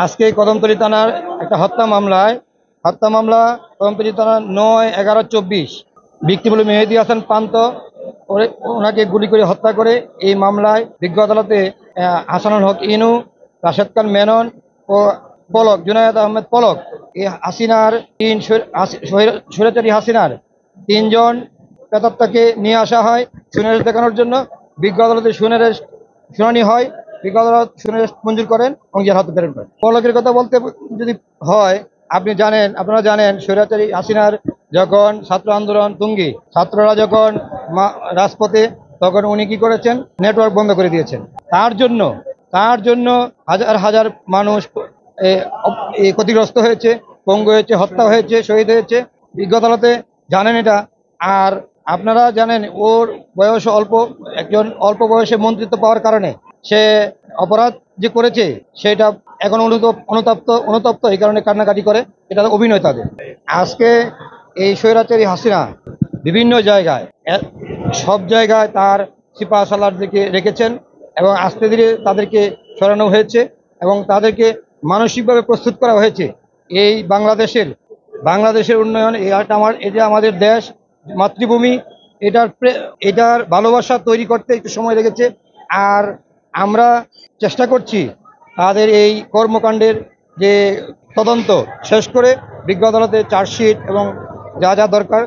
আজকে কদমতলী থানার একটা হত্যা মামলা কদমতলী থানার ৯/11/২৪ ভিকটিম হলো মেহেদী হাসান পান্ত। ওনাকে গুলি করে হত্যা করে এই মামলায় বিজ্ঞ আদালতে হাসানুল হক ইনু, রাশেদ খান মেনন ও পলক জুনায়েদ আহমেদ পলক এই স্বৈরাচারী হাসিনার ৩জন প্রেতাত্মাকে নিয়ে আসা হয় সুনারেশ দেখানোর জন্য। বিজ্ঞ আদালতে শুনানি হয়, বিজ্ঞ আদালত সুনারেশ মঞ্জুর করেন এবং জেল হাজতে প্রেরণ করেন। পলকের কথা বলতে যদি হয়, আপনারা জানেন স্বৈরাচারী হাসিনার যখন ছাত্র আন্দোলন তুঙ্গি, ছাত্ররা যখন রাজপথে, তখন উনি কি করেছেন, নেটওয়ার্ক বন্ধ করে দিয়েছেন। তার জন্য হাজার হাজার মানুষ ক্ষতিগ্রস্ত হয়েছে, পঙ্গু হয়েছে, হত্যা হয়েছে, শহীদ হয়েছে। বিজ্ঞ আদালতে জানেন এটা। আর আপনারা জানেন ওর বয়স অল্প, একজন অল্প বয়সে মন্ত্রিত্ব পাওয়ার কারণে সে অপরাধ যে করেছে সেটা এখন অনুতপ্ত এই কারণে কান্নাকাটি করে। এটা অভিনয় তাদের। আজকে এই স্বৈরাচারী হাসিনা বিভিন্ন জায়গায়, সব জায়গায় তার সিপাহসালার দিকে রেখেছেন এবং আস্তে ধীরে তাদেরকে সরানো হয়েছে এবং তাদেরকে মানসিকভাবে প্রস্তুত করা হয়েছে এই বাংলাদেশের উন্নয়ন। এটা আমাদের দেশ, মাতৃভূমি, এটার ভালোবাসা তৈরি করতে একটু সময় লেগেছে। আর আমরা চেষ্টা করছি তাদের এই কর্মকাণ্ডের যে তদন্ত শেষ করে বিজ্ঞ আদালতে চার্জশিট এবং যা যা দরকার